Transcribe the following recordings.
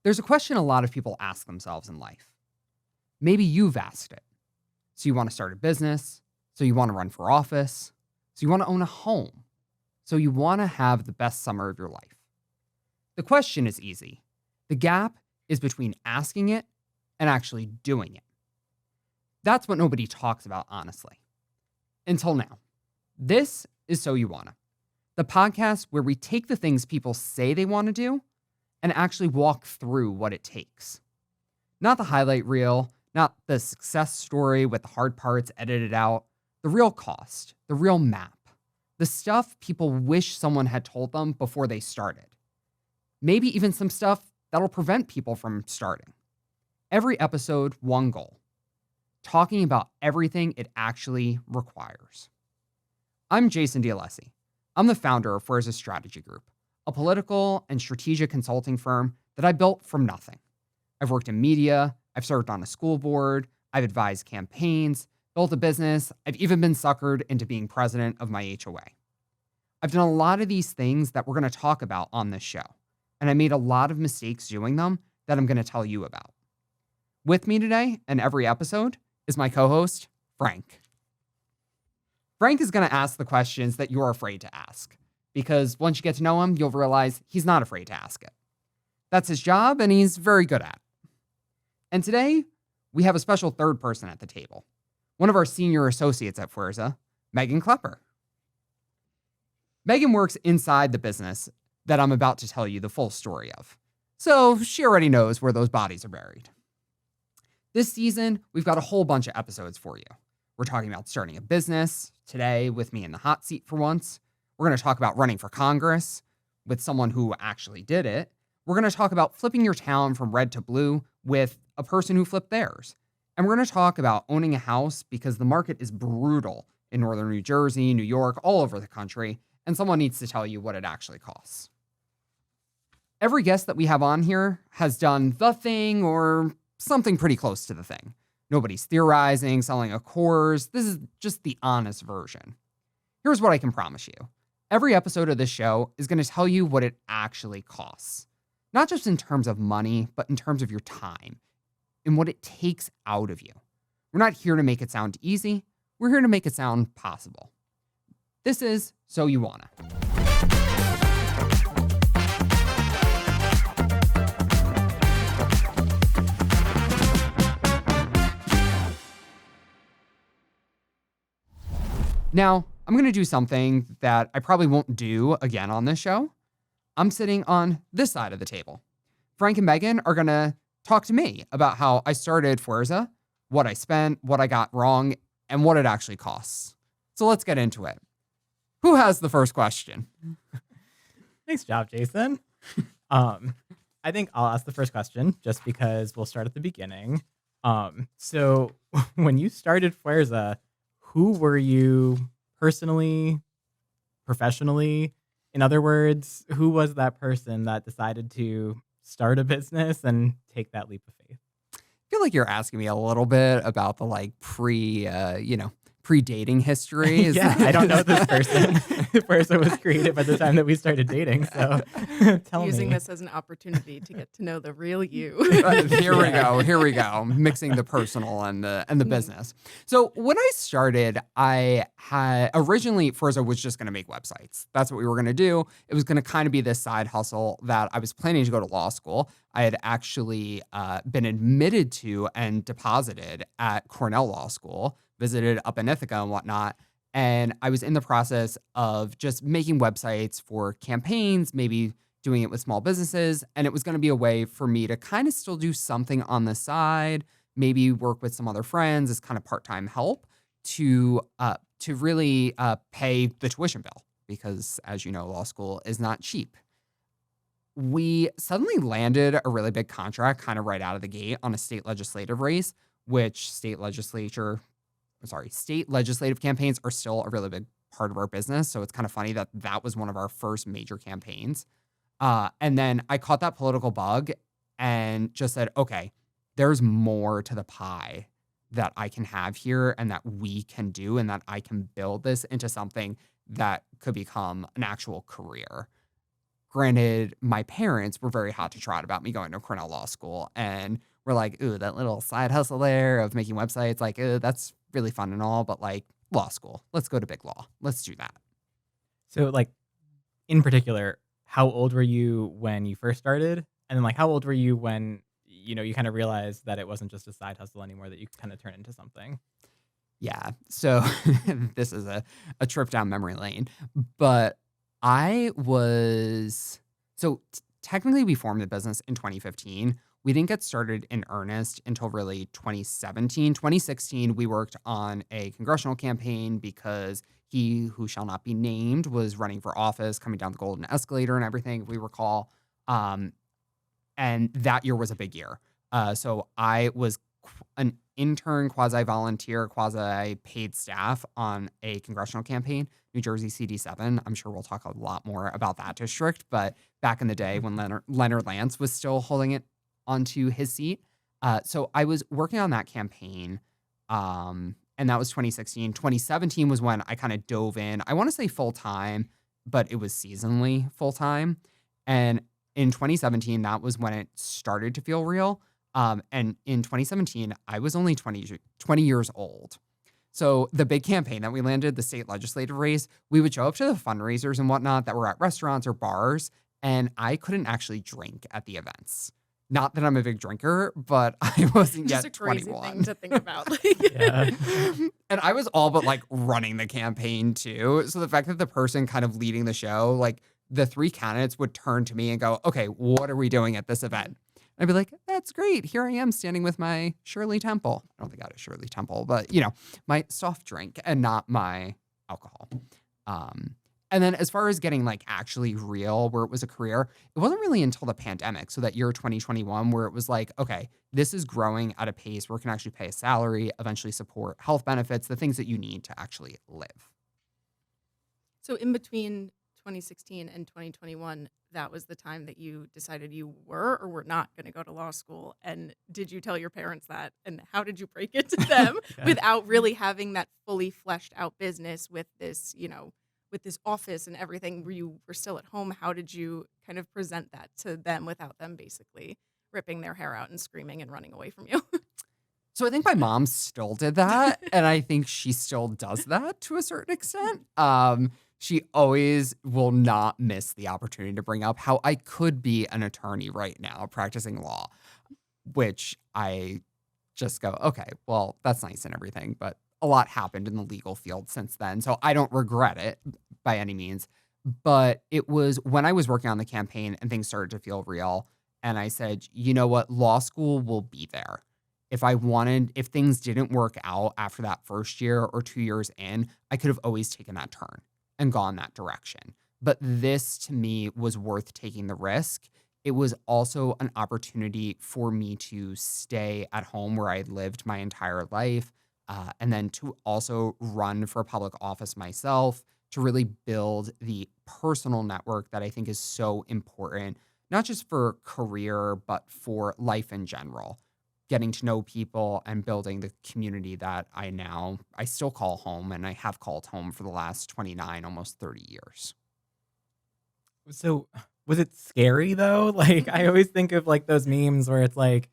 There's a question a lot of people ask themselves in life. Maybe you've asked it. So you want to start a business, so you want to run for office, so you want to own a home, so you want to have the best summer of your life. The question is easy. The gap is between asking it and actually doing it. That's what nobody talks about, honestly. Until now. This is So You Wanna, the podcast where we take the things people say they want to do and actually walk through what it takes. Not the highlight reel, not the success story with the hard parts edited out, the real cost, the real map, the stuff people wish someone had told them before they started. Maybe even some stuff that'll prevent people from starting. Every episode, one goal. Talking about everything it actually requires. I'm Jason DeAlessi. I'm the founder of Fuerza Strategy Group, a political and strategic consulting firm that I built from nothing. I've worked in media, I've served on a school board, I've advised campaigns, built a business, I've even been suckered into being president of my HOA. I've done a lot of these things that we're going to talk about on this show, and I made a lot of mistakes doing them that I'm going to tell you about. With me today, in every episode, is my co-host, Frank. Frank is going to ask the questions that you're afraid to ask, because once you get to know him, you'll realize he's not afraid to ask it. That's his job, and he's very good at it. And today, we have a special third person at the table, one of our senior associates at Fuerza, Megan Klepper. Megan works inside the business that I'm about to tell you the full story of, so she already knows where those bodies are buried. This season, we've got a whole bunch of episodes for you. We're talking about starting a business, today with me in the hot seat for once. We're going to talk about running for Congress with someone who actually did it. We're going to talk about flipping your town from red to blue with a person who flipped theirs. And we're going to talk about owning a house because the market is brutal in northern New Jersey, New York, all over the country, and someone needs to tell you what it actually costs. Every guest that we have on here has done the thing or something pretty close to the thing. Nobody's theorizing, selling a course. This is just the honest version. Here's what I can promise you. Every episode of this show is going to tell you what it actually costs. Not just in terms of money, but in terms of your time and what it takes out of you. We're not here to make it sound easy. We're here to make it sound possible. This is So You Wanna. Now, I'm going to do something that I probably won't do again on this show. I'm sitting on this side of the table. Frank and Megan are going to talk to me about how I started Fuerza, what I spent, what I got wrong, and what it actually costs. So let's get into it. Who has the first question? Nice job, Jason. I think I'll ask the first question just because we'll start at the beginning. So when you started Fuerza, who were you personally, professionally? In other words, who was that person that decided to start a business and take that leap of faith? I feel like you're asking me a little bit about the pre-dating history. Yeah, I don't know this person. The person was created by the time that we started dating. So tell Using me. this as an opportunity to get to know the real you. Here we go. Mixing the personal and the business. So when I started, I had originally Fuerza was just going to make websites. That's what we were going to do. It was going to kind of be this side hustle that I was planning to go to law school. I had actually been admitted to and deposited at Cornell Law School, visited up in Ithaca and whatnot. And I was in the process of just making websites for campaigns, maybe doing it with small businesses. And it was going to be a way for me to kind of still do something on the side, maybe work with some other friends as kind of part-time help to really pay the tuition bill. Because as you know, law school is not cheap. We suddenly landed a really big contract kind of right out of the gate on a state legislative race, which state legislative campaigns are still a really big part of our business. So it's kind of funny that that was one of our first major campaigns. And then I caught that political bug and just said, okay, there's more to the pie that I can have here and that we can do and that I can build this into something that could become an actual career. Granted, my parents were very hot to trot about me going to Cornell Law School, and we're like, ooh, that little side hustle there of making websites, like, that's really fun and all, but like law school, let's go to big law. Let's do that. So, like, in particular, how old were you when you first started? And then, like, how old were you when, you kind of realized that it wasn't just a side hustle anymore, that you could kind of turn into something? Yeah. So this is a trip down memory lane, but I was technically we formed the business in 2015. We didn't get started in earnest until really 2017. 2016, we worked on a congressional campaign because he who shall not be named was running for office, coming down the golden escalator and everything, if we recall. Um, and that year was a big year. So I was an intern, quasi volunteer, quasi paid staff on a congressional campaign, New Jersey CD7. I'm sure we'll talk a lot more about that district, but back in the day when Leonard Lance was still holding it onto his seat. So I was working on that campaign, and that was 2016. 2017 was when I kind of dove in. I want to say full time, but it was seasonally full time. And in 2017, that was when it started to feel real. And in 2017, I was only 20 years old. So the big campaign that we landed, the state legislative race, we would show up to the fundraisers and whatnot that were at restaurants or bars, and I couldn't actually drink at the events. Not that I'm a big drinker, but I wasn't Just yet a crazy 21. thing to think about. Like, Yeah. And I was all but like running the campaign too. So the fact that the person kind of leading the show, like the three candidates would turn to me and go, okay, what are we doing at this event? I'd be like, that's great. Here I am standing with my Shirley Temple. I don't think I had a Shirley Temple, but my soft drink and not my alcohol. And then as far as getting like actually real, where it was a career, it wasn't really until the pandemic. So that year 2021, where it was like, okay, this is growing at a pace where it can actually pay a salary, eventually support health benefits, the things that you need to actually live. so in between 2016 and 2021, that was the time that you decided you were or were not going to go to law school. And did you tell your parents that? And how did you break it to them Yeah. without really having that fully fleshed out business with this, with this office and everything where you were still at home? How did you kind of present that to them without them basically ripping their hair out and screaming and running away from you? So I think my mom still did that, and I think she still does that to a certain extent. She always will not miss the opportunity to bring up how I could be an attorney right now practicing law, which I just go, okay, well, that's nice and everything, but a lot happened in the legal field since then, so I don't regret it by any means. But it was when I was working on the campaign and things started to feel real, and I said, you know what, law school will be there. If things didn't work out after that first year or 2 years in, I could have always taken that turn and gone that direction. But this to me was worth taking the risk. It was also an opportunity for me to stay at home where I had lived my entire life, and then to also run for public office myself, to really build the personal network that I think is so important, not just for career, but for life in general. Getting to know people and building the community that I still call home, and I have called home for the last 29, almost 30 years. So, was it scary though? Like, I always think of like those memes where it's like,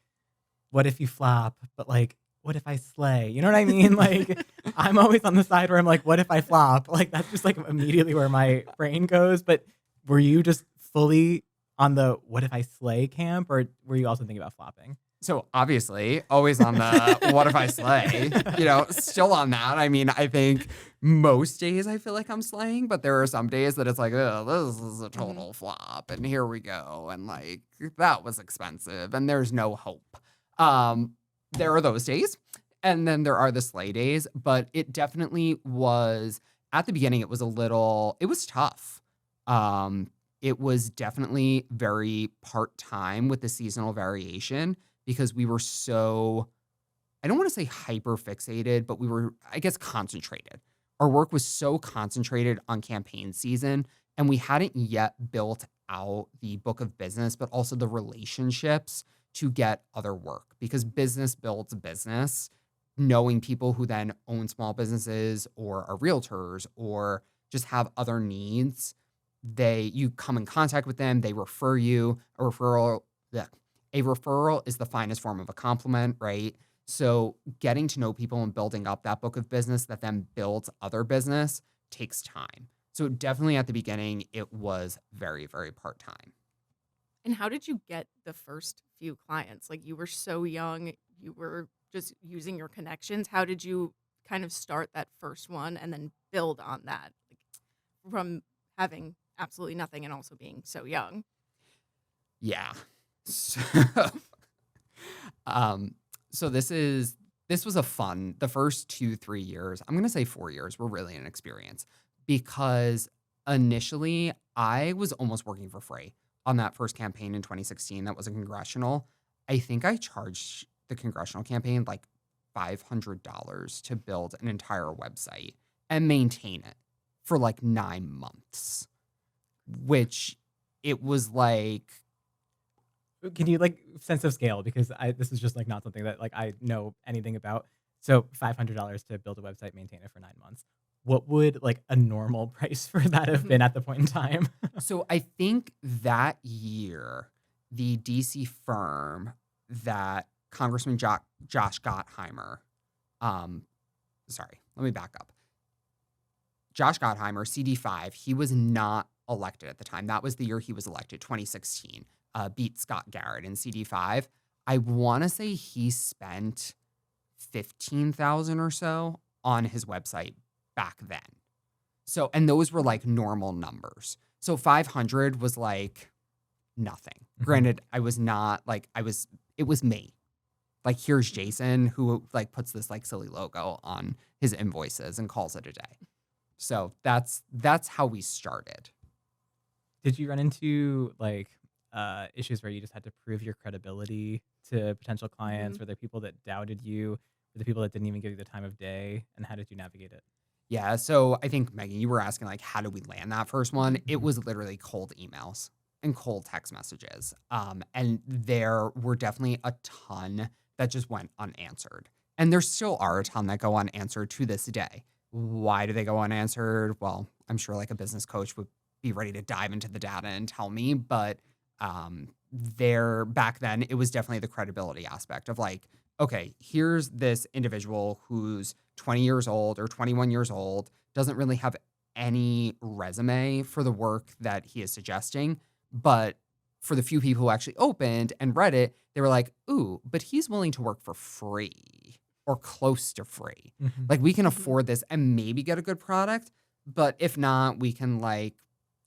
what if you flop? But like, what if I slay? You know what I mean? Like, I'm always on the side where I'm like, what if I flop? Like, that's just like immediately where my brain goes. But were you just fully on the what if I slay camp, or were you also thinking about flopping? So obviously, always on the what if I slay, still on that. I mean, I think most days I feel like I'm slaying, but there are some days that it's like, oh, this is a total flop, and here we go, and like that was expensive, and there's no hope. There are those days, and then there are the slay days, but it definitely was at the beginning. It was tough. It was definitely very part-time with the seasonal variation, because we were so, I don't want to say hyper fixated, but we were, I guess, concentrated. Our work was so concentrated on campaign season, and we hadn't yet built out the book of business, but also the relationships to get other work, because business builds business. Knowing people who then own small businesses or are realtors or just have other needs you come in contact with them, they refer you. Yeah, a referral is the finest form of a compliment, right? So getting to know people and building up that book of business that then builds other business takes time. So definitely at the beginning, it was very, very part-time. And how did you get the first few clients? Like, you were so young, you were just using your connections. How did you kind of start that first one and then build on that, like, from having absolutely nothing and also being so young? Yeah. So, um, so this was the first 2, 3 years, I'm gonna say 4 years were really an experience because initially I was almost working for free on that first campaign in 2016 that was a congressional. I think I charged the congressional campaign like $500 to build an entire website and maintain it for like 9 months, which it was like Can you like sense of scale? Because this is just like not something that like I know anything about. So $500 to build a website, maintain it for 9 months. What would like a normal price for that have been at the point in time? So I think that year, the DC firm that Congressman Josh Gottheimer, um, sorry, let me back up. Josh Gottheimer, CD5, he was not elected at the time. That was the year he was elected, 2016, beat Scott Garrett in CD5. I want to say he spent 15,000 or so on his website back then. So, and those were like normal numbers. So 500 was like nothing. Granted, I was not like, it was me. Like, here's Jason who like puts this like silly logo on his invoices and calls it a day. So that's how we started. Did you run into like issues where you just had to prove your credibility to potential clients? Were there people that doubted you? Were there people that didn't even give you the time of day? And how did you navigate it? Yeah. So I think, Megan, you were asking like, how did we land that first one? It was literally cold emails and cold text messages. And there were definitely a ton that just went unanswered. And there still are a ton that go unanswered to this day. Why do they go unanswered? Well, I'm sure like a business coach would be ready to dive into the data and tell me, but there back then it was definitely the credibility aspect of like, okay, here's this individual who's 20 years old or 21 years old, doesn't really have any resume for the work that he is suggesting, but for the few people who actually opened and read it, they were like, ooh, but he's willing to work for free or close to free. Like, we can afford this and maybe get a good product, but if not, we can like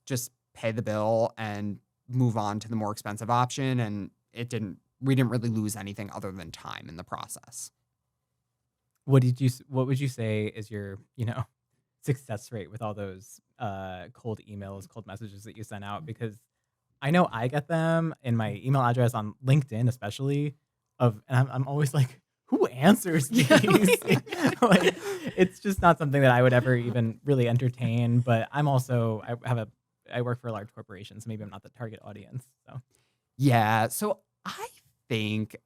just pay the bill and move on to the more expensive option. And we didn't really lose anything other than time in the process. What would you say is your, success rate with all those cold emails, cold messages that you sent out? Because I know I get them in my email address on LinkedIn, especially and I'm always like, who answers these? Like, it's just not something that I would ever even really entertain. But I work for a large corporation, so maybe I'm not the target audience. So Yeah. So I think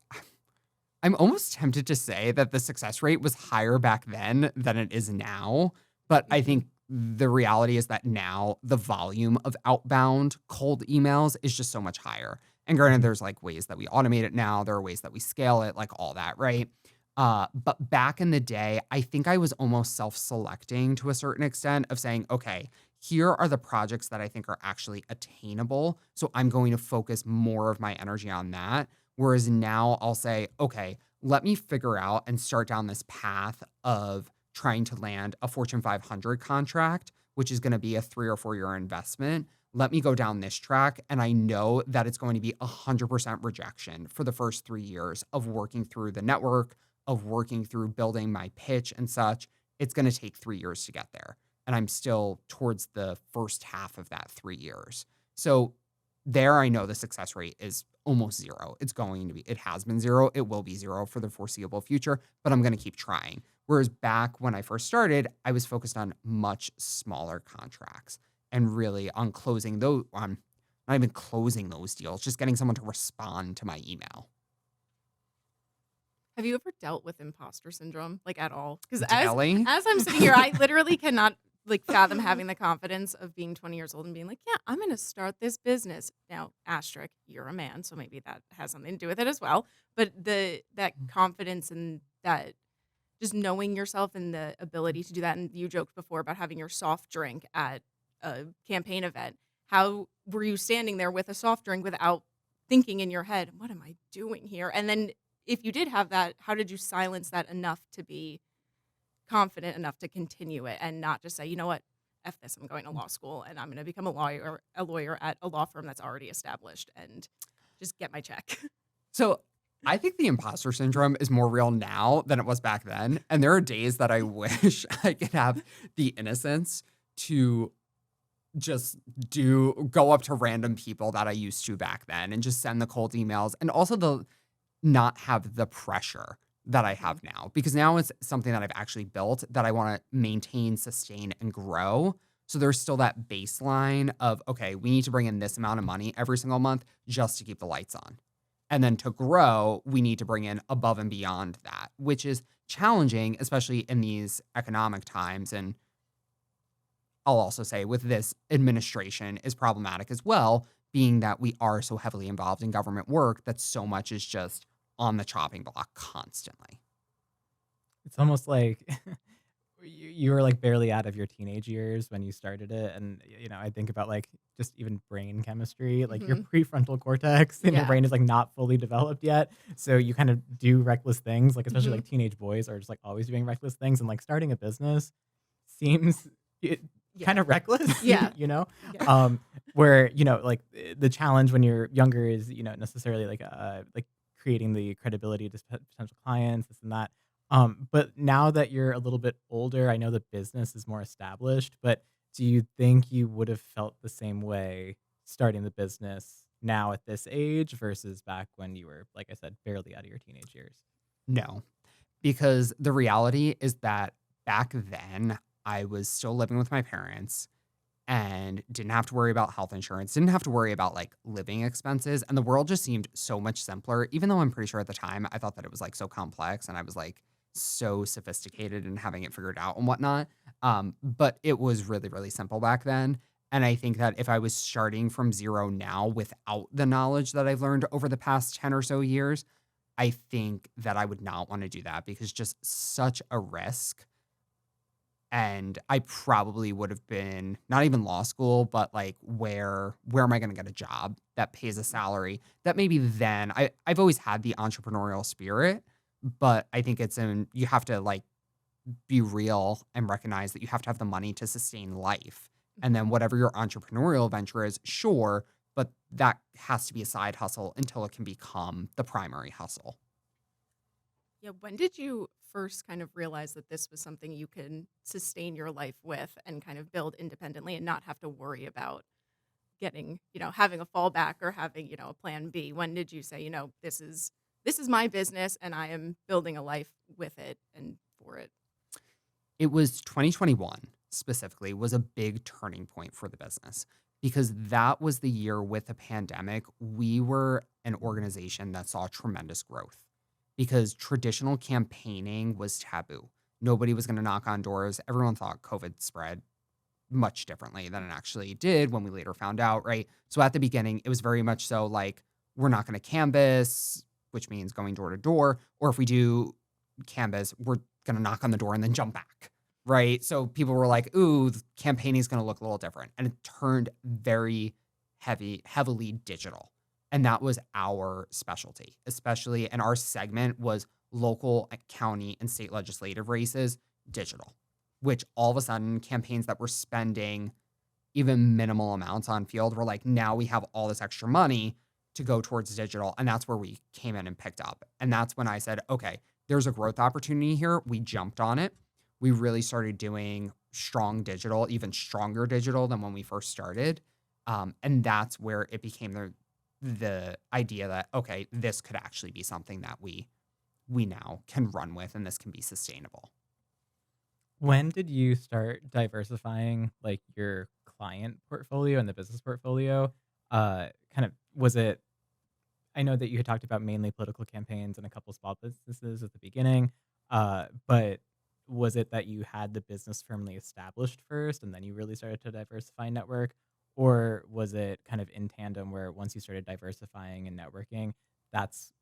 I'm almost tempted to say that the success rate was higher back then than it is now. But I think the reality is that now the volume of outbound cold emails is just so much higher. And granted, there's like ways that we automate it now. There are ways that we scale it, like all that, right? But back in the day, I think I was almost self-selecting to a certain extent of saying, okay, here are the projects that I think are actually attainable. So I'm going to focus more of my energy on that. Whereas now I'll say, okay, let me figure out and start down this path of trying to land a Fortune 500 contract, which is going to be a 3 or 4 year investment. Let me go down this track. And I know that it's going to be 100% rejection for the first 3 years of working through the network, of working through building my pitch and such. It's going to take 3 years to get there. And I'm still towards the first half of that 3 years. So there, I know the success rate is almost zero. It has been zero. It will be zero for the foreseeable future, but I'm going to keep trying. Whereas back when I first started, I was focused on much smaller contracts and really on closing those, on not even closing those deals, just getting someone to respond to my email. Have you ever dealt with imposter syndrome, like, at all? Because Daily? as I'm sitting here, I literally cannot like fathom having the confidence of being 20 years old and being like, yeah, I'm going to start this business. Now, asterisk, you're a man, so maybe that has something to do with it as well. But that confidence and that just knowing yourself and the ability to do that. And you joked before about having your soft drink at a campaign event. How were you standing there with a soft drink without thinking in your head, what am I doing here? And then if you did have that, how did you silence that enough to be confident enough to continue it and not just say, you know what, F this, I'm going to law school and I'm going to become a lawyer at a law firm that's already established and just get my check. So I think the imposter syndrome is more real now than it was back then. And there are days that I wish I could have the innocence to just go up to random people that I used to back then and just send the cold emails, and also the not have the pressure that I have now, because now it's something that I've actually built that I want to maintain, sustain, and grow. So there's still that baseline of, okay, we need to bring in this amount of money every single month just to keep the lights on. And then to grow, we need to bring in above and beyond that, which is challenging, especially in these economic times. And I'll also say with this administration is problematic as well, being that we are so heavily involved in government work that so much is just on the chopping block constantly. It's almost like you were like barely out of your teenage years when you started it. And, I think about like just even brain chemistry, like your prefrontal cortex in your Yeah. brain is like not fully developed yet. So you kind of do reckless things, like especially Mhm. like teenage boys are just like always doing reckless things. And like starting a business seems Yeah. kind of reckless, Yeah. Yeah. Yeah. Where, like the challenge when you're younger is, necessarily like creating the credibility to potential clients, this and that. But now that you're a little bit older, I know the business is more established, but do you think you would have felt the same way starting the business now at this age versus back when you were, like I said, barely out of your teenage years? No, because the reality is that back then I was still living with my parents and didn't have to worry about health insurance, didn't have to worry about like living expenses. And the world just seemed so much simpler, even though I'm pretty sure at the time I thought that it was like so complex and I was like so sophisticated and having it figured out and whatnot. But it was really, really simple back then. And I think that if I was starting from zero now without the knowledge that I've learned over the past 10 or so years, I think that I would not want to do that because just such a risk. And I probably would have been not even law school, but like where am I going to get a job that pays a salary that maybe then I've always had the entrepreneurial spirit, but I think you have to like be real and recognize that you have to have the money to sustain life. And then whatever your entrepreneurial venture is, sure, but that has to be a side hustle until it can become the primary hustle. Yeah. When did you first kind of realize that this was something you can sustain your life with and kind of build independently and not have to worry about getting, having a fallback or having, a plan B? When did you say, this is my business and I am building a life with it and for it? It was 2021 specifically was a big turning point for the business because that was the year with the pandemic. We were an organization that saw tremendous growth because traditional campaigning was taboo. Nobody was going to knock on doors. Everyone thought COVID spread much differently than it actually did when we later found out, right? So at the beginning, it was very much so like, we're not going to canvas, which means going door to door. Or if we do canvas, we're going to knock on the door and then jump back, right? So people were like, ooh, the campaigning is going to look a little different. And it turned very heavily digital. And that was our specialty, especially, and our segment was local, county, and state legislative races, digital, which all of a sudden campaigns that were spending even minimal amounts on field were like, now we have all this extra money to go towards digital. And that's where we came in and picked up. And that's when I said, okay, there's a growth opportunity here. We jumped on it. We really started doing strong digital, even stronger digital than when we first started. And that's where it became the idea that, okay, this could actually be something that we now can run with and this can be sustainable. When did you start diversifying like your client portfolio and the business portfolio? Kind of was it I know that you had talked about mainly political campaigns and a couple small businesses at the beginning, but was it that you had the business firmly established first and then you really started to diversify network? Or was it kind of in tandem where once you started diversifying and networking, that's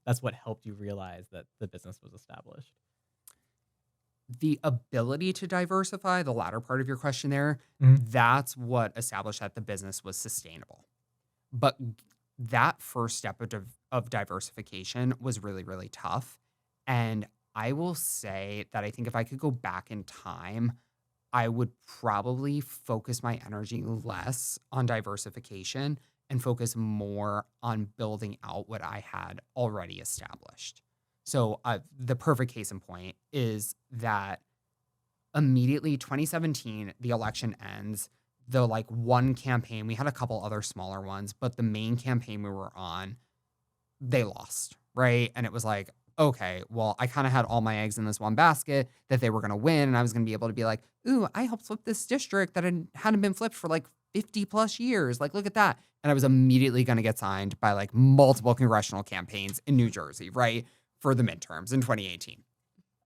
that's what helped you realize that the business was established? The ability to diversify, the latter part of your question there, Mhm. that's what established that the business was sustainable. But that first step of diversification was really, really tough. And I will say that I think if I could go back in time, I would probably focus my energy less on diversification and focus more on building out what I had already established. So the perfect case in point is that immediately 2017, the election ends. The like one campaign, we had a couple other smaller ones, but the main campaign we were on, they lost, right? And it was like, okay, well, I kind of had all my eggs in this one basket that they were going to win. And I was going to be able to be like, ooh, I helped flip this district that hadn't been flipped for like 50 plus years. Like, look at that. And I was immediately going to get signed by like multiple congressional campaigns in New Jersey, right? For the midterms in 2018.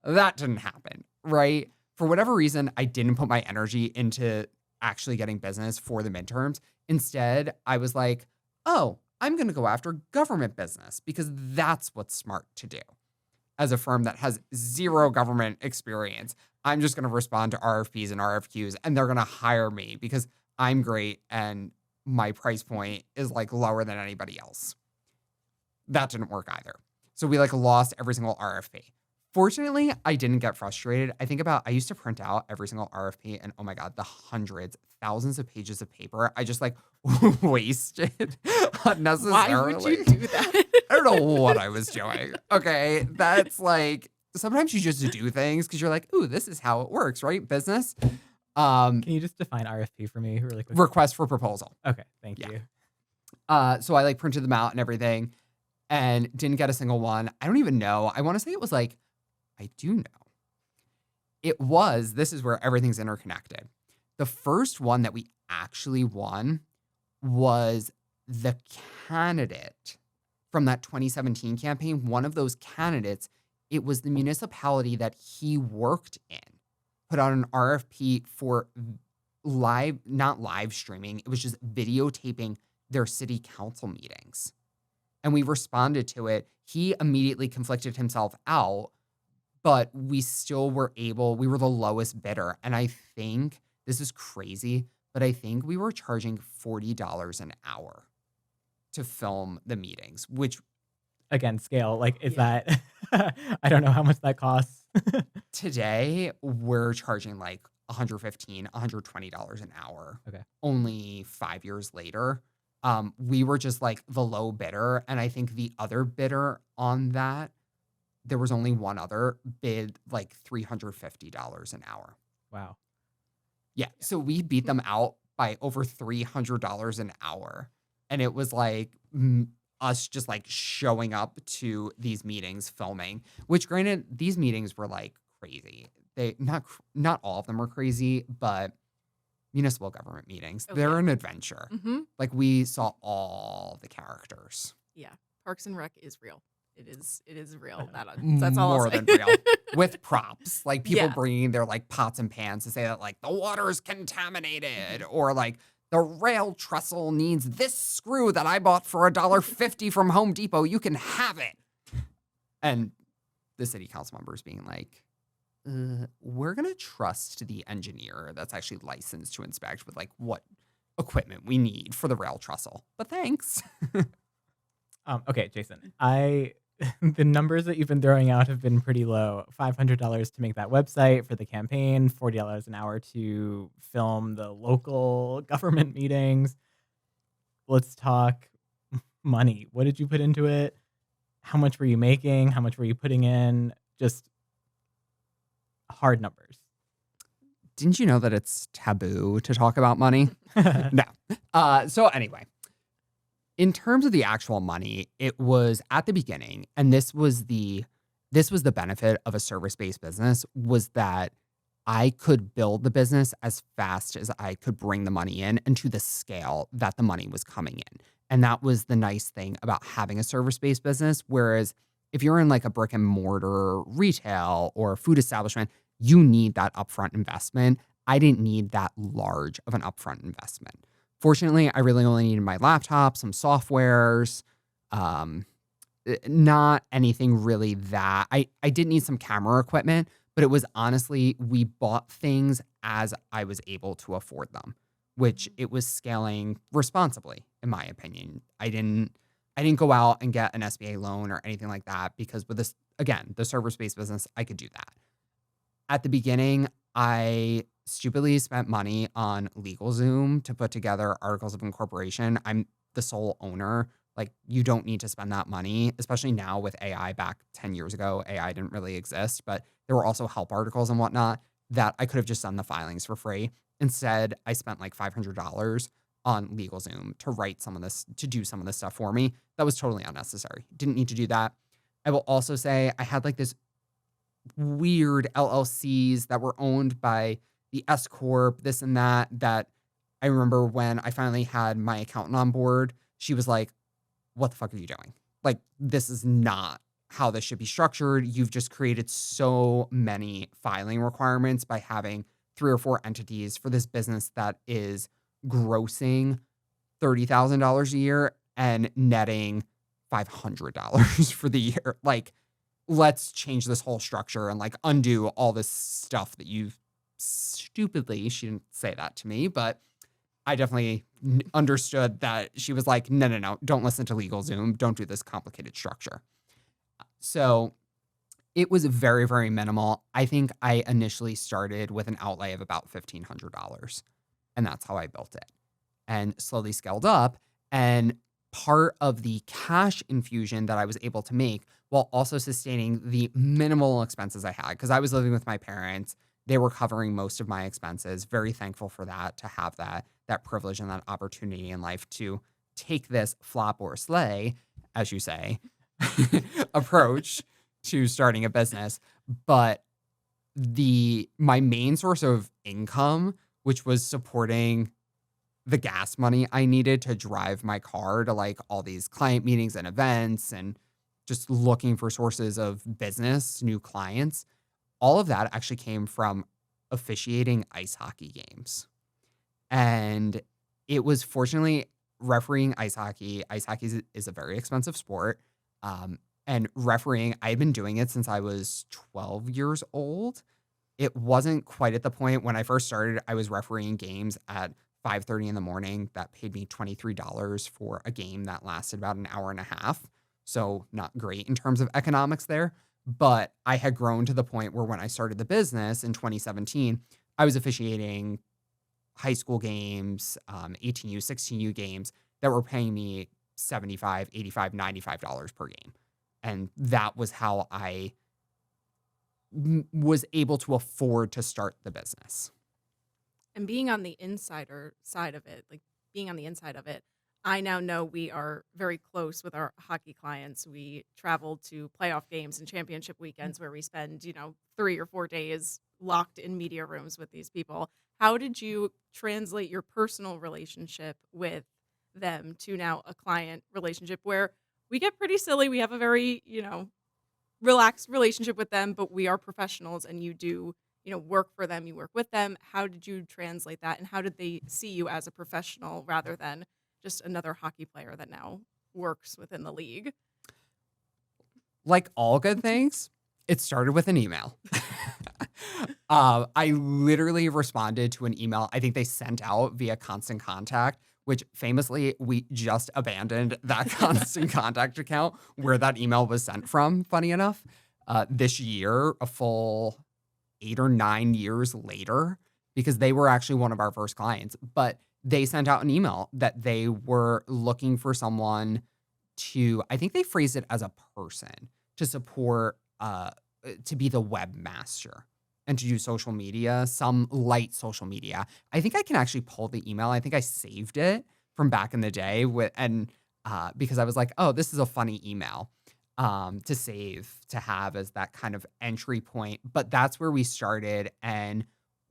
That didn't happen, right? For whatever reason, I didn't put my energy into actually getting business for the midterms. Instead, I was like, oh, I'm going to go after government business because that's what's smart to do. As a firm that has zero government experience, I'm just going to respond to RFPs and RFQs and they're going to hire me because I'm great and my price point is like lower than anybody else. That didn't work either. So we like lost every single RFP. Fortunately, I didn't get frustrated. I used to print out every single RFP and oh my God, the hundreds, thousands of pages of paper. I just like wasted unnecessarily. Why would you do that? I don't know what I was doing. Okay. That's like, sometimes you just do things because you're like, ooh, this is how it works, right? Business. Can you just define RFP for me really quick? Request for proposal. Okay, thank Yeah. you. So I like printed them out and everything and didn't get a single one. I don't even know. I want to say it was like, I do know. This is where everything's interconnected. The first one that we actually won was the candidate from that 2017 campaign. One of those candidates, it was the municipality that he worked in, put out an RFP for not live streaming. It was just videotaping their city council meetings. And we responded to it. He immediately conflicted himself out, but we still were we were the lowest bidder. And I think, this is crazy, but I think we were charging $40 an hour to film the meetings, which Again, scale. Like, is that, I don't know how much that costs. today we're charging like $115, $120 an hour. Okay. Only 5 years later. We were just like the low bidder. And I think the other bidder on that, there was only one other bid like $350 an hour. Wow. Yeah. So we beat them out by over $300 an hour. And it was like us just like showing up to these meetings, filming, which granted, these meetings were like crazy. They not all of them were crazy, but municipal government meetings, they're an adventure. Mm-hmm. Like we saw all the characters. Yeah, Parks and Rec is real. It is real. That's all More I'll say. than real. With props, like people Yeah. bringing their like pots and pans to say that like the water's contaminated, or like the rail trestle needs this screw that I bought for $1.50 from Home Depot. You can have it. And the city council members being like, we're gonna trust the engineer that's actually licensed to inspect with like what equipment we need for the rail trestle. But thanks. Okay, Jason, the numbers that you've been throwing out have been pretty low. $500 to make that website for the campaign, $40 an hour to film the local government meetings. Let's talk money. What did you put into it? How much were you making? How much were you putting in? Just hard numbers. Didn't you know that it's taboo to talk about money? No. So anyway, in terms of the actual money, it was at the beginning, and this was the benefit of a service-based business, was that I could build the business as fast as I could bring the money in and to the scale that the money was coming in. And that was the nice thing about having a service-based business. Whereas If you're in like a brick and mortar retail or food establishment, you need that upfront investment. I didn't need that large of an upfront investment. Fortunately, I really only needed my laptop, some softwares, um, not anything really that I did need some camera equipment, but it was honestly, we bought things as I was able to afford them, which it was scaling responsibly, in my opinion. I didn't go out and get an SBA loan or anything like that because with this, again, the server-based business, I could do that. At the beginning, I stupidly spent money on LegalZoom to put together articles of incorporation. I'm the sole owner. Like, you don't need to spend that money, especially now with AI. Back 10 years ago, AI didn't really exist, but there were also help articles and whatnot that I could have just done the filings for free. Instead, I spent like $500 on LegalZoom to write some of this, to do some of this stuff for me. That was totally unnecessary. Didn't need to do that. I will also say I had like this weird LLCs that were owned by the S Corp, this and that, that I remember when I finally had my accountant on board, she was like, what the fuck are you doing? Like, this is not how this should be structured. You've just created so many filing requirements by having 3 or 4 entities for this business that is grossing $30,000 a year and netting $500 for the year. Like, let's change this whole structure and like undo all this stuff that you've stupidly, she didn't say that to me, but I definitely understood that she was like, no, don't listen to LegalZoom. Don't do this complicated structure. So it was very, very minimal. I think I initially started with an outlay of about $1,500, and that's how I built it and slowly scaled up. And part of the cash infusion that I was able to make while also sustaining the minimal expenses I had, because I was living with my parents, they were covering most of my expenses. Very thankful for that, to have that privilege and that opportunity in life to take this flop or slay, as you say, approach to starting a business. But my main source of income, which was supporting the gas money I needed to drive my car to like all these client meetings and events and just looking for sources of business, new clients, all of that actually came from officiating ice hockey games. And it was fortunately refereeing ice hockey. Ice hockey is a very expensive sport. And refereeing, I've been doing it since I was 12 years old. It wasn't quite at the point when I first started. I was refereeing games at 5:30 in the morning that paid me $23 for a game that lasted about an hour and a half. So not great in terms of economics there. But I had grown to the point where when I started the business in 2017, I was officiating high school games, 18U, 16U games that were paying me $75, $85, $95 per game. And that was how I was able to afford to start the business. And being on the insider side of it, like being on the inside of it, I now know we are very close with our hockey clients. We travel to playoff games and championship weekends where we spend, 3 or 4 days locked in media rooms with these people. How did you translate your personal relationship with them to now a client relationship where we get pretty silly? We have a very, relaxed relationship with them, but we are professionals and you do, work for them, you work with them. How did you translate that? And how did they see you as a professional rather than just another hockey player that now works within the league? Like all good things, it started with an email. I literally responded to an email I think they sent out via Constant Contact, which famously we just abandoned that Constant Contact account where that email was sent from, funny enough, this year, a full 8 or 9 years later, because they were actually one of our first clients. But they sent out an email that they were looking for someone to, I think they phrased it as a person, to support, to be the webmaster and to do social media, some light social media. I think I can actually pull the email. I think I saved it from back in the day because I was like, oh, this is a funny email to save, to have as that kind of entry point. But that's where we started, and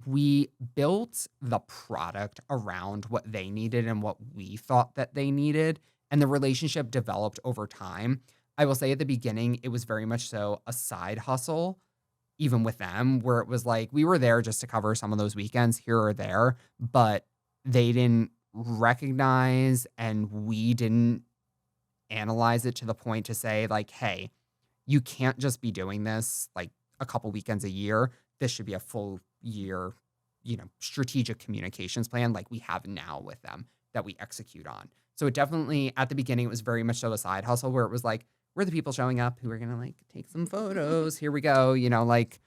we built the product around what they needed and what we thought that they needed. And the relationship developed over time. I will say at the beginning, it was very much so a side hustle, even with them, where it was like we were there just to cover some of those weekends here or there, but they didn't recognize and we didn't analyze it to the point to say, like, hey, you can't just be doing this like a couple weekends a year. This should be a full year, strategic communications plan like we have now with them that we execute on. So it definitely, at the beginning, it was very much so a side hustle where it was like, we're the people showing up who are going to like take some photos. Here we go. Like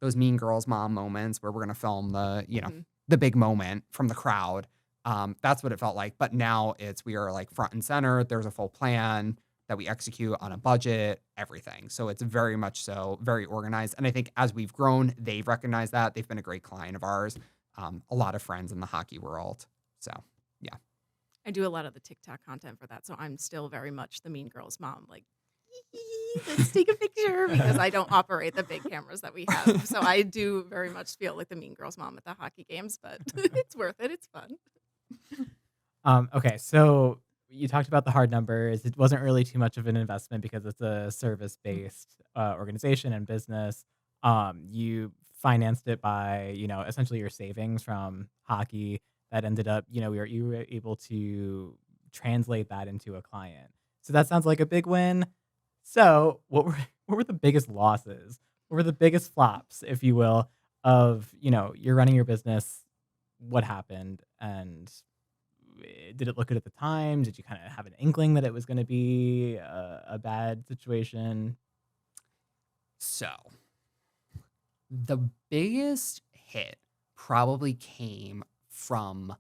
those Mean Girls mom moments where we're going to film Mhm. the big moment from the crowd. That's what it felt like. But now we are like front and center. There's a full plan that we execute on a budget, everything. So it's very much so very organized. And I think as we've grown, they've recognized that. They've been a great client of ours. A lot of friends in the hockey world. So yeah. I do a lot of the TikTok content for that, so I'm still very much the Mean Girls mom. Like, let's take a picture because I don't operate the big cameras that we have. So I do very much feel like the Mean Girls mom at the hockey games, but it's worth it. It's fun. Okay, so you talked about the hard numbers. It wasn't really too much of an investment because it's a service-based organization and business. You financed it by, essentially your savings from hockey that ended up, you were able to translate that into a client. So that sounds like a big win. So what were the biggest losses? What were the biggest flops, if you will, of, you're running your business? What happened? And did it look good at the time? Did you kind of have an inkling that it was going to be a bad situation? So the biggest hit probably came from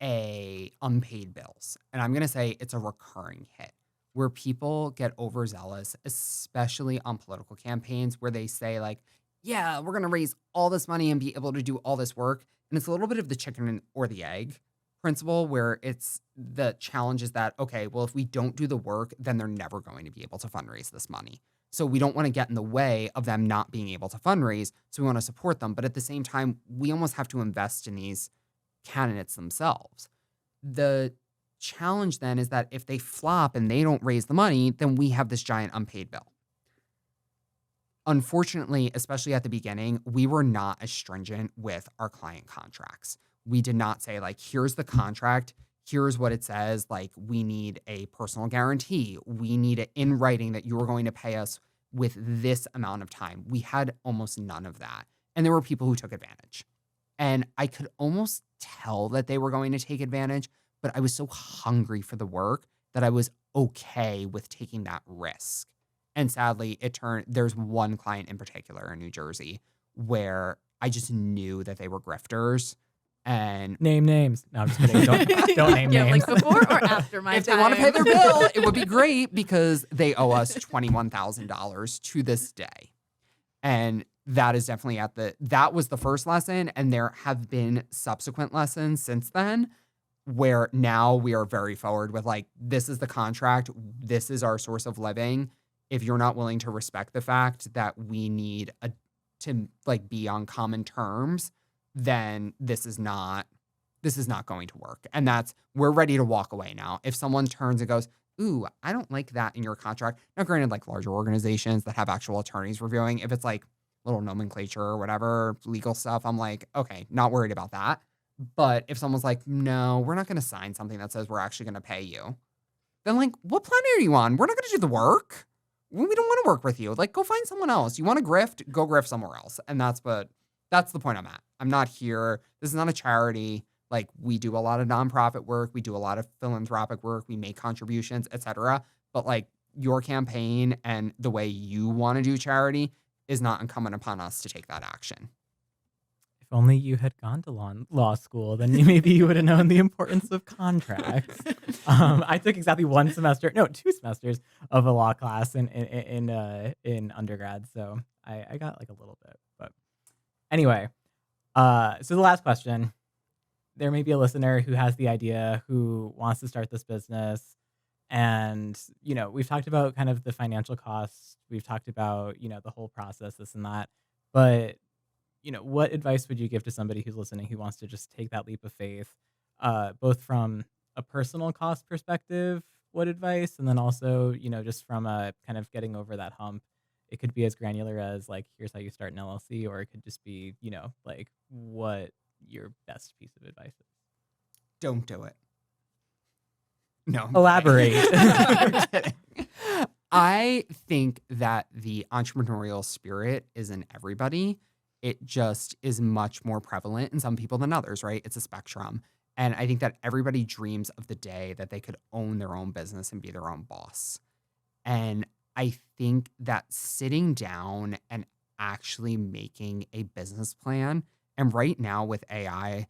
a unpaid bills. And I'm going to say it's a recurring hit where people get overzealous, especially on political campaigns where they say like, yeah, we're going to raise all this money and be able to do all this work. And it's a little bit of the chicken or the egg principle where it's the challenge is that, okay, well, if we don't do the work, then they're never going to be able to fundraise this money. So we don't want to get in the way of them not being able to fundraise. So we want to support them. But at the same time, we almost have to invest in these candidates themselves. The challenge then is that if they flop and they don't raise the money, then we have this giant unpaid bill. Unfortunately, especially at the beginning, we were not as stringent with our client contracts. We did not say like, here's the contract. Here's what it says. Like, we need a personal guarantee. We need it in writing that you are going to pay us with this amount of time. We had almost none of that. And there were people who took advantage. And I could almost tell that they were going to take advantage, but I was so hungry for the work that I was okay with taking that risk. And sadly, there's one client in particular in New Jersey where I just knew that they were grifters. And Name names. No, I'm just kidding. Don't name Yeah, names. like before or after my if they time. want to pay their bill, it would be great because they owe us $21,000 to this day. And that is definitely that was the first lesson. And there have been subsequent lessons since then where now we are very forward with like, this is the contract. This is our source of living. If you're not willing to respect the fact that we need to like be on common terms, then this is not going to work. And we're ready to walk away now. If someone turns and goes, ooh, I don't like that in your contract. Now, granted, like larger organizations that have actual attorneys reviewing, if it's like little nomenclature or whatever, legal stuff, I'm like, okay, not worried about that. But if someone's like, no, we're not going to sign something that says we're actually going to pay you, then like, what planet are you on? We're not going to do the work. We don't want to work with you. Like, go find someone else. You want to grift? Go grift somewhere else. And that's the point I'm at. I'm not here. This is not a charity. Like, we do a lot of nonprofit work. We do a lot of philanthropic work. We make contributions, etc. But like, your campaign and the way you want to do charity is not incumbent upon us to take that action. If only you had gone to law school, then maybe you would have known the importance of contracts. I took exactly 2 semesters of a law class in undergrad, so I got like a little bit. But anyway, so the last question: there may be a listener who has the idea, who wants to start this business, and we've talked about kind of the financial costs. We've talked about the whole process, this and that, but what advice would you give to somebody who's listening who wants to just take that leap of faith, both from a personal cost perspective what advice, and then also, just from a kind of getting over that hump, it could be as granular as like, here's how you start an LLC, or it could just be, like what your best piece of advice is. Don't do it. No. I'm Elaborate. kidding. I'm kidding. I think that the entrepreneurial spirit is in everybody. It just is much more prevalent in some people than others, right? It's a spectrum. And I think that everybody dreams of the day that they could own their own business and be their own boss. And I think that sitting down and actually making a business plan, and right now with AI,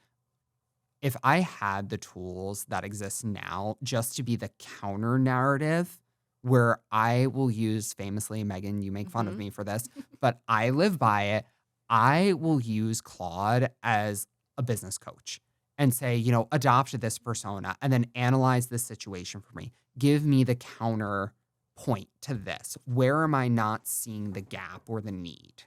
if I had the tools that exist now just to be the counter narrative, where I will use famously, Megan, you make fun of Mhm. me for this, but I live by it. I will use Claude as a business coach and say, adopt this persona and then analyze this situation for me. Give me the counter point to this. Where am I not seeing the gap or the need?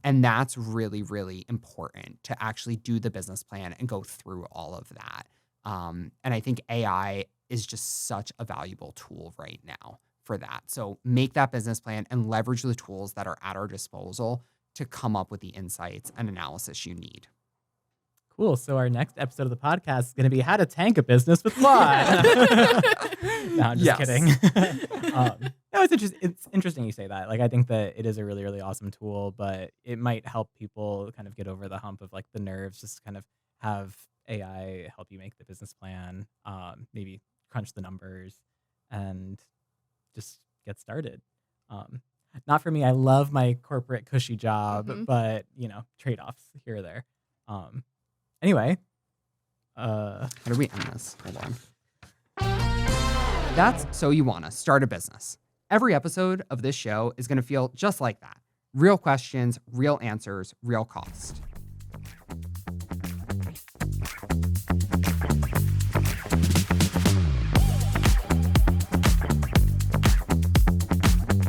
And that's really, really important to actually do the business plan and go through all of that. And I think AI is just such a valuable tool right now for that. So make that business plan and leverage the tools that are at our disposal to come up with the insights and analysis you need. Cool. So our next episode of the podcast is going to be how to tank a business with Claude. No, I'm just Yes. kidding. No, it's interesting you say that. Like, I think that it is a really, really awesome tool, but it might help people kind of get over the hump of like the nerves, just kind of have AI help you make the business plan, maybe crunch the numbers and just get started. Not for me. I love my corporate cushy job, Mhm. but trade-offs here or there. Anyway, How do we end this? Hold on. That's So You Wanna Start a Business. Every episode of this show is going to feel just like that. Real questions, real answers, real cost.